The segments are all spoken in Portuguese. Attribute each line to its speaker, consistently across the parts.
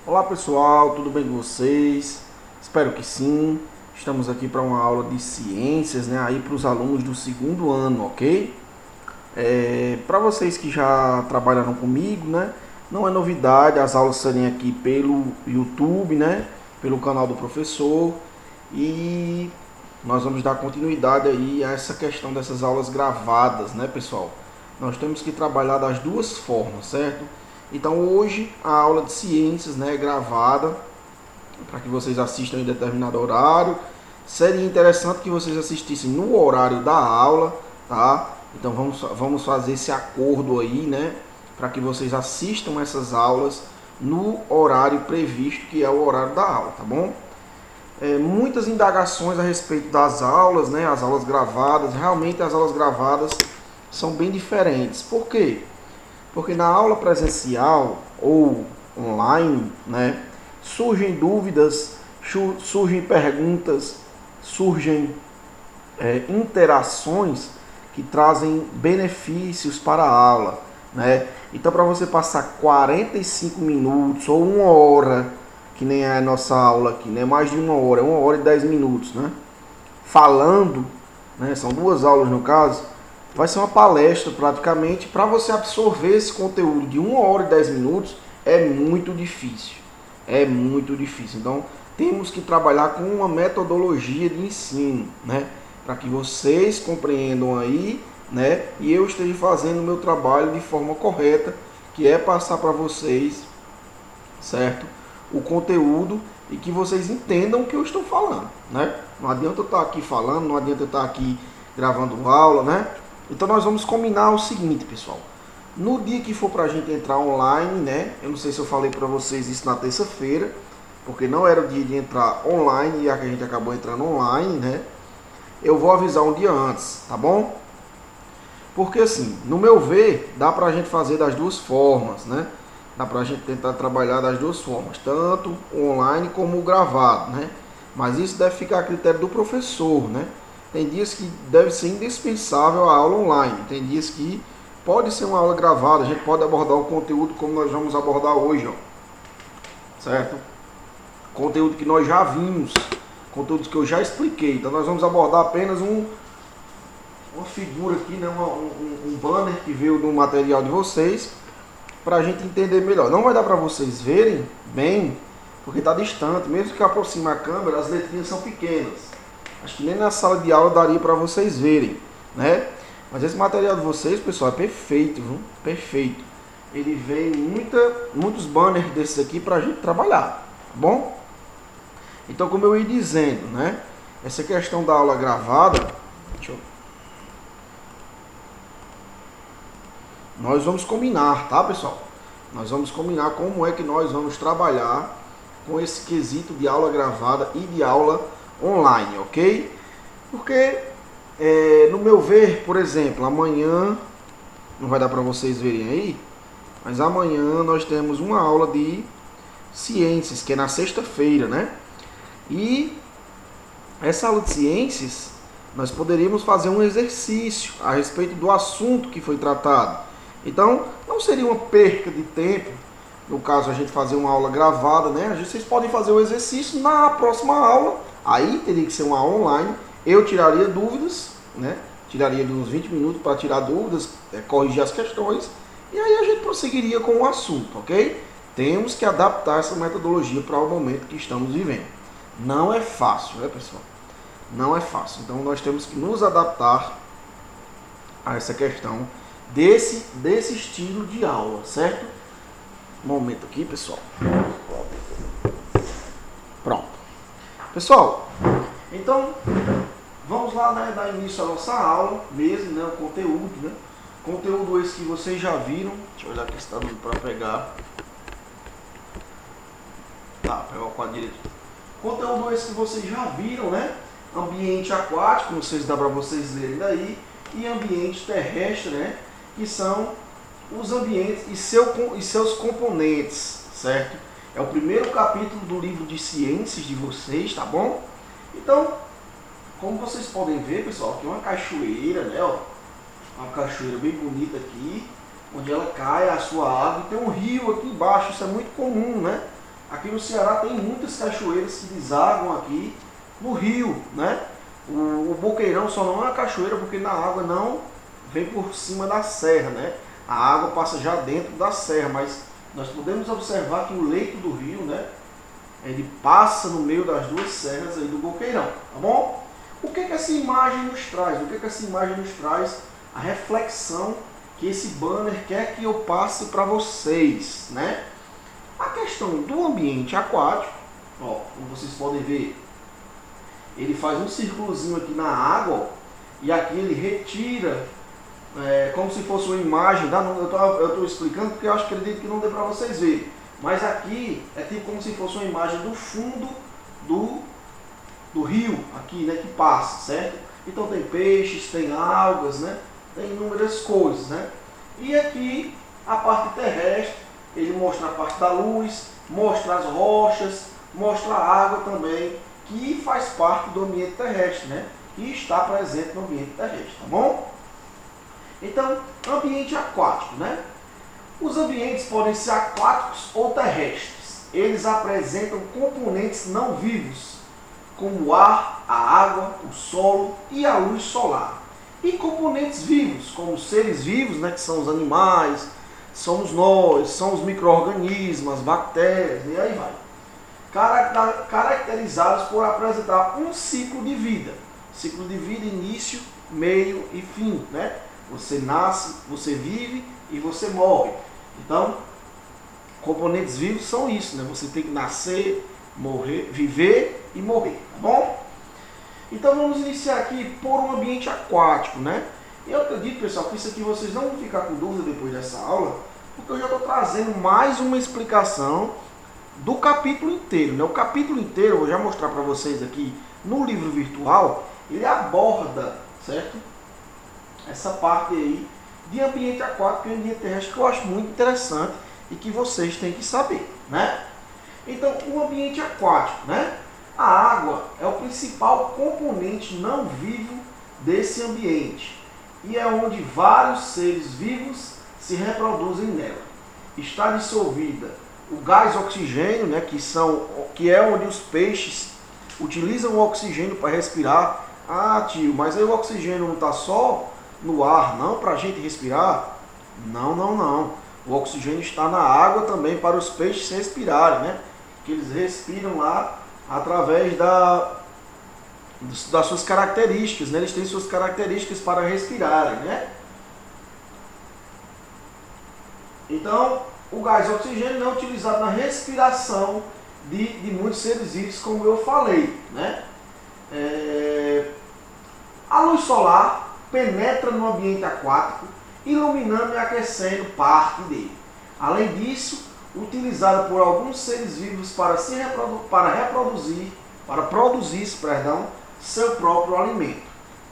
Speaker 1: Olá pessoal, tudo bem com vocês? Espero que sim. Estamos aqui para uma aula de ciências, né? Aí para os alunos do segundo ano, ok? Para vocês que já trabalharam comigo, né? Não é novidade as aulas serem aqui pelo YouTube, né? Pelo canal do professor. E nós vamos dar continuidade aí a essa questão dessas aulas gravadas, né, pessoal? Nós temos que trabalhar das duas formas, certo? Então hoje a aula de ciências, né, é gravada para que vocês assistam em determinado horário. Seria interessante que vocês assistissem no horário da aula, tá? Então vamos fazer esse acordo aí, né, para que vocês assistam essas aulas no horário previsto, que é o horário da aula, tá bom? Muitas indagações a respeito das aulas, né, as aulas gravadas. Realmente as aulas gravadas são bem diferentes. Por quê? Porque na aula presencial ou online, né, surgem dúvidas, surgem perguntas, surgem interações que trazem benefícios para a aula, né? Então, para você passar 45 minutos ou uma hora, que nem é a nossa aula aqui, né, mais de uma hora e 10 minutos, né, falando, né, são duas aulas no caso, vai ser uma palestra praticamente. Para você absorver esse conteúdo de 1 hora e 10 minutos é muito difícil. É muito difícil. Então temos que trabalhar com uma metodologia de ensino, né? Para que vocês compreendam aí, né? E eu esteja fazendo o meu trabalho de forma correta, que é passar para vocês, certo? O conteúdo e que vocês entendam o que eu estou falando, né? Não adianta eu estar aqui falando, não adianta eu estar aqui gravando aula, né? Então nós vamos combinar o seguinte, pessoal. No dia que for para a gente entrar online, né? Eu não sei se eu falei para vocês isso na terça-feira, porque não era o dia de entrar online e a gente acabou entrando online, né? Eu vou avisar um dia antes, tá bom? Porque assim, no meu ver, dá para a gente fazer das duas formas, né? Dá para a gente tentar trabalhar das duas formas, tanto o online como o gravado, né? Mas isso deve ficar a critério do professor, né? Tem dias que deve ser indispensável a aula online. Tem dias que pode ser uma aula gravada. A gente pode abordar o conteúdo como nós vamos abordar hoje, ó. Certo? Conteúdo que nós já vimos. Conteúdos que eu já expliquei. Então nós vamos abordar apenas uma figura aqui, né? Um banner que veio do material de vocês, para a gente entender melhor. Não vai dar para vocês verem bem, porque está distante. Mesmo que aproxime a câmera, as letrinhas são pequenas. Acho que nem na sala de aula daria para vocês verem, né? Mas esse material de vocês, pessoal, é perfeito, viu? Perfeito. Ele vem muitos banners desses aqui para a gente trabalhar, tá bom? Então, como eu ia dizendo, né? Essa questão da aula gravada, nós vamos combinar, tá, pessoal? Nós vamos combinar como é que nós vamos trabalhar com esse quesito de aula gravada e de aula online, ok? Porque, no meu ver, por exemplo, amanhã, não vai dar para vocês verem aí, mas amanhã nós temos uma aula de ciências, que é na sexta-feira, né? E essa aula de ciências, nós poderíamos fazer um exercício a respeito do assunto que foi tratado. Então, não seria uma perca de tempo, no caso a gente fazer uma aula gravada, né? Vocês podem fazer o exercício na próxima aula. Aí teria que ser uma aula online. Eu tiraria dúvidas, né? Tiraria uns 20 minutos para tirar dúvidas, corrigir as questões. E aí a gente prosseguiria com o assunto, ok? Temos que adaptar essa metodologia para o momento que estamos vivendo. Não é fácil, né, pessoal? Não é fácil. Então nós temos que nos adaptar a essa questão desse estilo de aula, certo? Um momento aqui, pessoal. Pronto. Pessoal, então vamos lá, né, dar início à nossa aula mesmo, né, o conteúdo, né? Conteúdo esse que vocês já viram. Deixa eu olhar aqui se está dando para pegar. Tá, pegar o quadro direito. Conteúdo esse que vocês já viram, né? Ambiente aquático, não sei se dá para vocês lerem daí, e ambiente terrestre, né? Que são os ambientes e seus componentes, certo? É o primeiro capítulo do livro de ciências de vocês, tá bom? Então, como vocês podem ver, pessoal, aqui é uma cachoeira, né? Ó, uma cachoeira bem bonita aqui, onde ela cai a sua água, e tem um rio aqui embaixo. Isso é muito comum, né? aqui no Ceará tem muitas cachoeiras que desaguam aqui no rio, né? O Boqueirão só não é uma cachoeira porque na água não vem por cima da serra, né? A água passa já dentro da serra, mas nós podemos observar que o leito do rio, né? Ele passa no meio das duas serras aí do Boqueirão, tá bom? O que essa imagem nos traz? O que essa imagem nos traz? A reflexão que esse banner quer que eu passe para vocês, né? A questão do ambiente aquático, ó, como vocês podem ver, ele faz um círculozinho aqui na água, ó, e aqui ele retira, como se fosse uma imagem, eu estou explicando porque eu acredito que não dê para vocês verem, mas aqui é tipo como se fosse uma imagem do fundo do rio, aqui, né, que passa, certo? Então tem peixes, tem algas, né? Tem inúmeras coisas, né? E aqui a parte terrestre, ele mostra a parte da luz, mostra as rochas, mostra a água também, que faz parte do ambiente terrestre, né? E está presente no ambiente terrestre, tá bom? Então, ambiente aquático, né? Os ambientes podem ser aquáticos ou terrestres. Eles apresentam componentes não vivos, como o ar, a água, o solo e a luz solar. E componentes vivos, como seres vivos, né, que são os animais, somos nós, são os micro-organismos, as bactérias, e aí vai. Caracterizados por apresentar um ciclo de vida. Ciclo de vida, início, meio e fim, né? Você nasce, você vive e você morre. Então, componentes vivos são isso, né? Você tem que nascer, morrer, viver e morrer, tá bom? Então vamos iniciar aqui por um ambiente aquático, né? Eu acredito, pessoal, que isso aqui vocês não vão ficar com dúvida depois dessa aula, porque eu já estou trazendo mais uma explicação do capítulo inteiro, né? O capítulo inteiro, eu vou já mostrar para vocês aqui no livro virtual, ele aborda, certo? Essa parte aí de ambiente aquático e ambiente terrestre que eu acho muito interessante e que vocês têm que saber, né? Então, o ambiente aquático, né? A água é o principal componente não vivo desse ambiente e é onde vários seres vivos se reproduzem nela. Está dissolvida o gás oxigênio, né, que é onde os peixes utilizam o oxigênio para respirar. Ah, tio, mas aí o oxigênio não está só no ar, não, para a gente respirar? Não, não, não. O oxigênio está na água também para os peixes respirarem, né? Que eles respiram lá através das suas características, né? Eles têm suas características para respirarem, né? Então, o gás oxigênio não é utilizado na respiração de muitos seres vivos, como eu falei, né? A luz solar penetra no ambiente aquático, iluminando e aquecendo parte dele. Além disso, utilizada por alguns seres vivos para produzir seu próprio alimento.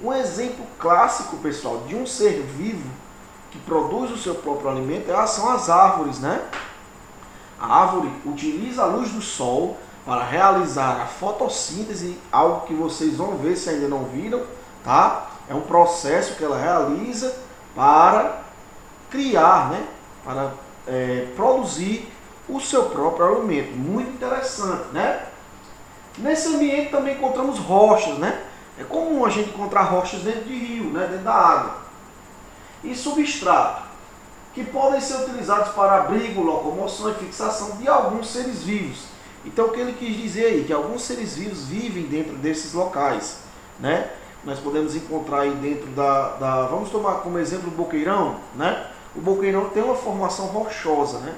Speaker 1: Um exemplo clássico, pessoal, de um ser vivo que produz o seu próprio alimento são as árvores, né? A árvore utiliza a luz do sol para realizar a fotossíntese, algo que vocês vão ver se ainda não viram, tá? É um processo que ela realiza para criar, né? Para produzir o seu próprio alimento. Muito interessante, né? Nesse ambiente também encontramos rochas, né? É comum a gente encontrar rochas dentro de rio, né? Dentro da água. E substrato, que podem ser utilizados para abrigo, locomoção e fixação de alguns seres vivos. Então o que ele quis dizer aí? Que alguns seres vivos vivem dentro desses locais, né? Nós podemos encontrar aí dentro vamos tomar como exemplo o Boqueirão, né? O Boqueirão tem uma formação rochosa, né?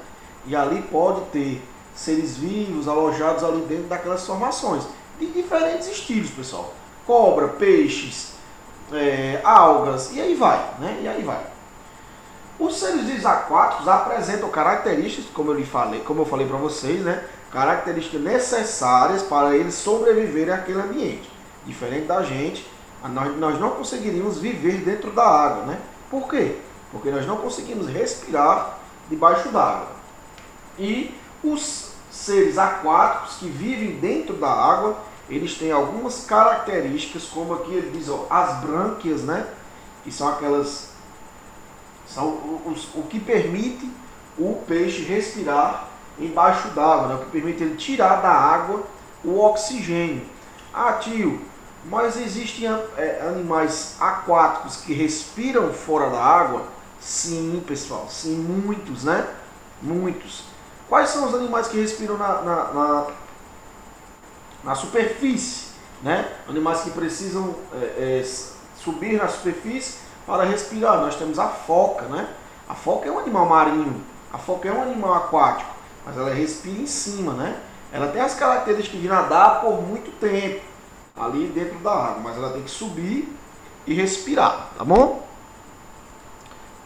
Speaker 1: E ali pode ter seres vivos alojados ali dentro daquelas formações, de diferentes estilos, pessoal. Cobra, peixes, algas, e aí vai, né? E aí vai. Os seres vivos aquáticos apresentam características, como eu falei para vocês, né? Características necessárias para eles sobreviverem àquele ambiente. Diferente da gente, nós não conseguiríamos viver dentro da água, né? Por quê? Porque nós não conseguimos respirar debaixo d'água. E os seres aquáticos que vivem dentro da água, eles têm algumas características, como aqui ele diz, ó, as brânquias, né? Que são o que permite o peixe respirar embaixo d'água, né? O que permite ele tirar da água o oxigênio. Ah, tio, mas existem animais aquáticos que respiram fora da água? Sim, pessoal, sim, muitos, né? Muitos. Quais são os animais que respiram na superfície, né? Animais que precisam subir na superfície para respirar. Nós temos a foca, né? A foca é um animal marinho, a foca é um animal aquático, mas ela respira em cima, né? Ela tem as características de nadar por muito tempo ali dentro da água, mas ela tem que subir e respirar, tá bom?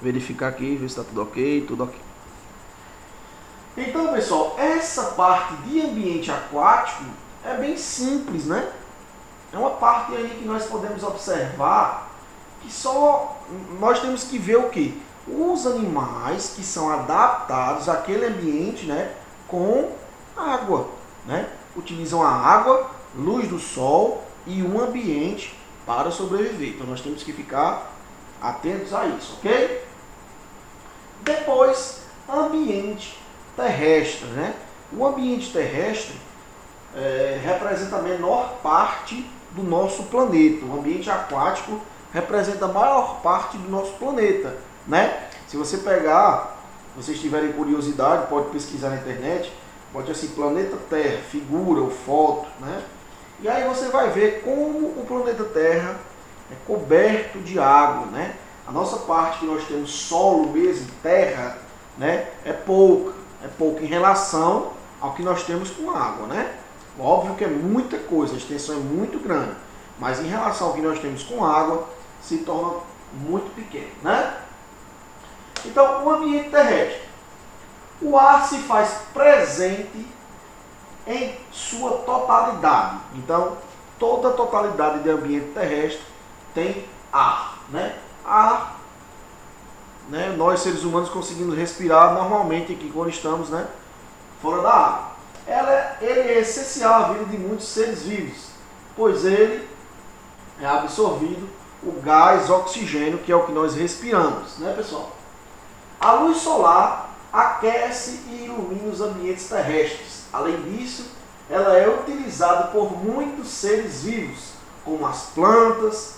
Speaker 1: Verificar aqui, ver se está tudo ok, tudo ok. Então, pessoal, essa parte de ambiente aquático é bem simples, né? É uma parte aí que nós podemos observar que só nós temos que ver o quê? Os animais que são adaptados àquele ambiente, né, com água, né? Utilizam a água, luz do sol e um ambiente para sobreviver. Então nós temos que ficar atentos a isso, ok? Depois, ambiente terrestre, né? O ambiente terrestre representa a menor parte do nosso planeta. O ambiente aquático representa a maior parte do nosso planeta, né? Se você pegar, se vocês tiverem curiosidade, pode pesquisar na internet, pode assim, planeta Terra, figura ou foto, né? E aí você vai ver como o planeta Terra é coberto de água, né? A nossa parte que nós temos solo mesmo, terra, né? É pouca em relação ao que nós temos com água, né? Óbvio que é muita coisa, a extensão é muito grande, mas em relação ao que nós temos com água, se torna muito pequeno, né? Então, o ambiente terrestre. O ar se faz presente em sua totalidade. Então, toda a totalidade de ambiente terrestre tem ar, né? Ar, né? Nós seres humanos conseguimos respirar normalmente aqui quando estamos, né, fora da água. Ele é essencial à vida de muitos seres vivos, pois ele é absorvido o gás oxigênio, que é o que nós respiramos, né, pessoal? A luz solar aquece e ilumina os ambientes terrestres. Além disso, ela é utilizada por muitos seres vivos, como as plantas,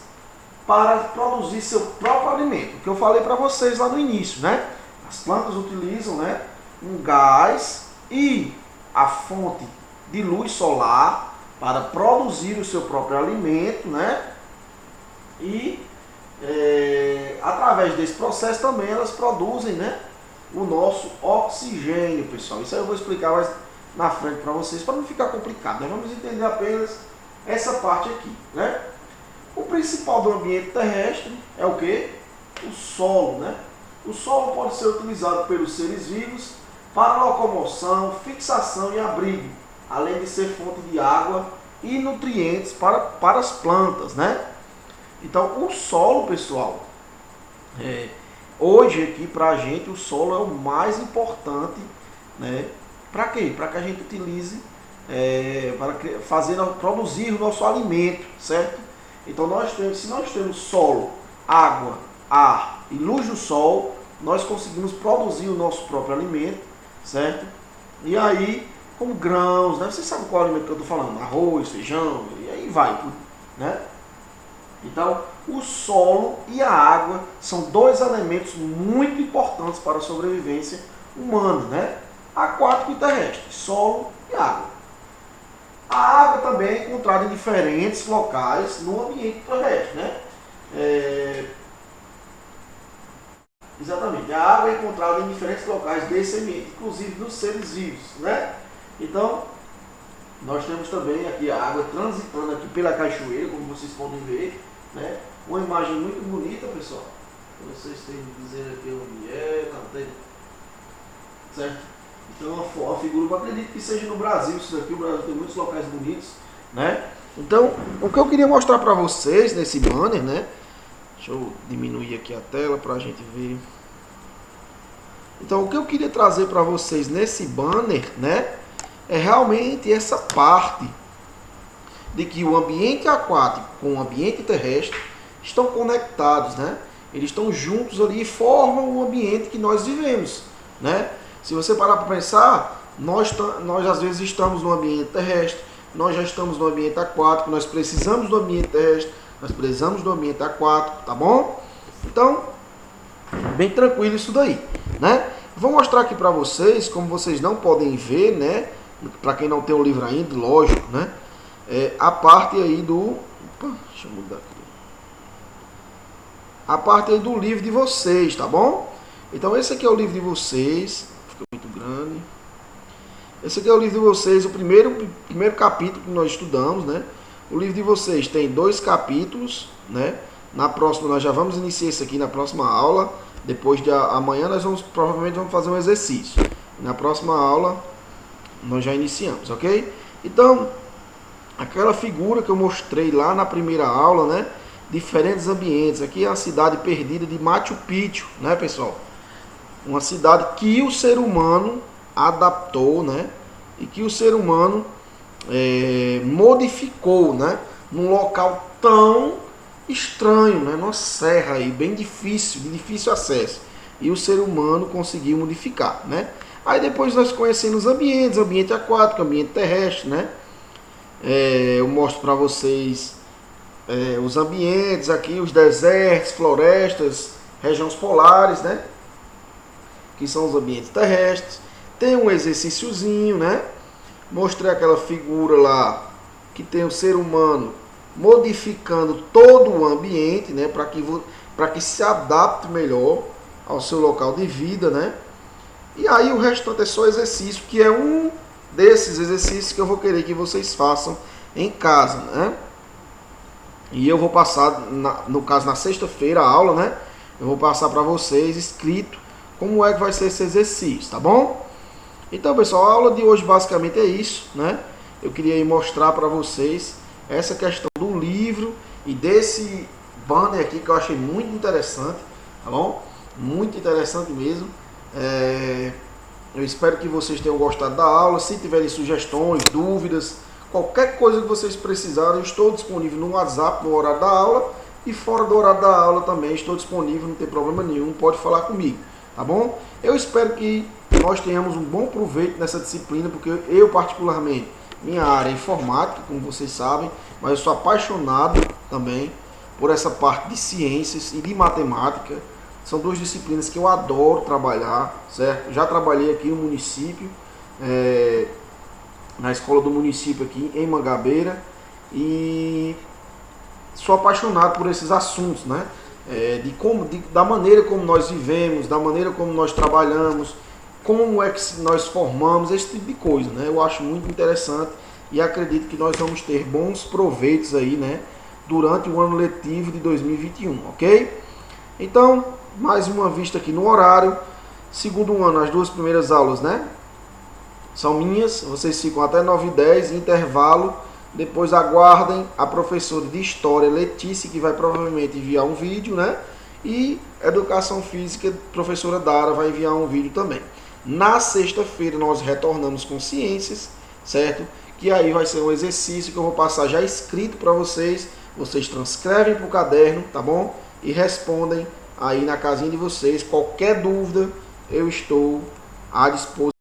Speaker 1: para produzir seu próprio alimento. O que eu falei para vocês lá no início, né? As plantas utilizam, né, um gás e a fonte de luz solar para produzir o seu próprio alimento, né? E através desse processo também elas produzem, né, o nosso oxigênio, pessoal. Isso aí eu vou explicar mais na frente para vocês, para não ficar complicado. Nós vamos entender apenas essa parte aqui, né? O principal do ambiente terrestre é o que? O solo, né? O solo pode ser utilizado pelos seres vivos para locomoção, fixação e abrigo, além de ser fonte de água e nutrientes para as plantas, né? Então, o solo, pessoal, hoje aqui para a gente o solo é o mais importante, né? Para quê? Para que a gente utilize para produzir o nosso alimento, certo? Então se nós temos solo, água, ar e luz do sol, nós conseguimos produzir o nosso próprio alimento, certo? E aí, como grãos, né? Você sabe qual é o alimento que eu estou falando? Arroz, feijão, e aí vai, né? Então, o solo e a água são dois elementos muito importantes para a sobrevivência humana, né? Aquático e terrestre, solo e água. A água também é encontrada em diferentes locais no ambiente terrestre, né? Exatamente, a água é encontrada em diferentes locais desse ambiente, inclusive dos seres vivos, né? Então, nós temos também aqui a água transitando aqui pela cachoeira, como vocês podem ver, né? Uma imagem muito bonita, pessoal. Vocês têm que dizer aqui onde é, não tem, certo? Então a figura, eu acredito que seja no Brasil isso daqui. O Brasil tem muitos locais bonitos, né? Então, o que eu queria mostrar para vocês nesse banner, né? Deixa eu diminuir aqui a tela para a gente ver. Então, o que eu queria trazer para vocês nesse banner, né, é realmente essa parte de que o ambiente aquático com o ambiente terrestre estão conectados, né? Eles estão juntos ali e formam o ambiente que nós vivemos, né? Se você parar para pensar, Nós às vezes estamos no ambiente terrestre, nós já estamos no ambiente aquático, nós precisamos do ambiente terrestre, nós precisamos do ambiente aquático, tá bom? Então, bem tranquilo isso daí, né? Vou mostrar aqui para vocês, como vocês não podem ver, né? Para quem não tem o livro ainda, lógico, né? A parte aí do... Opa, deixa eu mudar aqui. A parte aí do livro de vocês, tá bom? Então esse aqui é o livro de vocês. Ficou muito grande. Esse aqui é o livro de vocês, o primeiro capítulo que nós estudamos, né? O livro de vocês tem 2 capítulos, né? Na próxima nós já vamos iniciar isso aqui na próxima aula. Depois de amanhã nós provavelmente vamos fazer um exercício. Na próxima aula nós já iniciamos, ok? Então, aquela figura que eu mostrei lá na primeira aula, né? Diferentes ambientes. Aqui é a cidade perdida de Machu Picchu, né, pessoal? Uma cidade que o ser humano adaptou, né? E que o ser humano modificou, né? Num local tão estranho, né? Numa serra aí, bem difícil, de difícil acesso. E o ser humano conseguiu modificar, né? Aí depois nós conhecemos os ambientes, ambiente aquático, ambiente terrestre, né? Eu mostro para vocês os ambientes aqui, os desertos, florestas, regiões polares, né? Que são os ambientes terrestres. Tem um exercíciozinho, né? Mostrei aquela figura lá que tem o ser humano modificando todo o ambiente, né? Para que se adapte melhor ao seu local de vida, né? E aí o restante é só exercício, que é um desses exercícios que eu vou querer que vocês façam em casa, né? E eu vou passar, no caso na sexta-feira, a aula, né? Eu vou passar para vocês escrito como é que vai ser esse exercício, tá bom? Então, pessoal, a aula de hoje basicamente é isso, né? Eu queria mostrar para vocês essa questão do livro e desse banner aqui que eu achei muito interessante, tá bom? Muito interessante mesmo. Eu espero que vocês tenham gostado da aula. Se tiverem sugestões, dúvidas, qualquer coisa que vocês precisarem, eu estou disponível no WhatsApp no horário da aula e fora do horário da aula também estou disponível, não tem problema nenhum, pode falar comigo, tá bom? Eu espero que nós tenhamos um bom proveito nessa disciplina, porque eu particularmente, minha área é informática, como vocês sabem, mas eu sou apaixonado também por essa parte de ciências e de matemática. São 2 disciplinas que eu adoro trabalhar, certo? Já trabalhei aqui no município, na escola do município aqui em Mangabeira, e sou apaixonado por esses assuntos, né? Da maneira como nós vivemos, da maneira como nós trabalhamos, como é que nós formamos, esse tipo de coisa, né? Eu acho muito interessante e acredito que nós vamos ter bons proveitos aí, né? Durante o ano letivo de 2021, ok? Então, mais uma vista aqui no horário. Segundo ano, as 2 primeiras aulas, né? São minhas, vocês ficam até 9h10, intervalo. Depois aguardem a professora de História, Letícia, que vai provavelmente enviar um vídeo, né? E Educação Física, professora Dara, vai enviar um vídeo também. Na sexta-feira nós retornamos com Ciências, certo? Que aí vai ser um exercício que eu vou passar já escrito para vocês. Vocês transcrevem para o caderno, tá bom? E respondem aí na casinha de vocês. Qualquer dúvida, eu estou à disposição.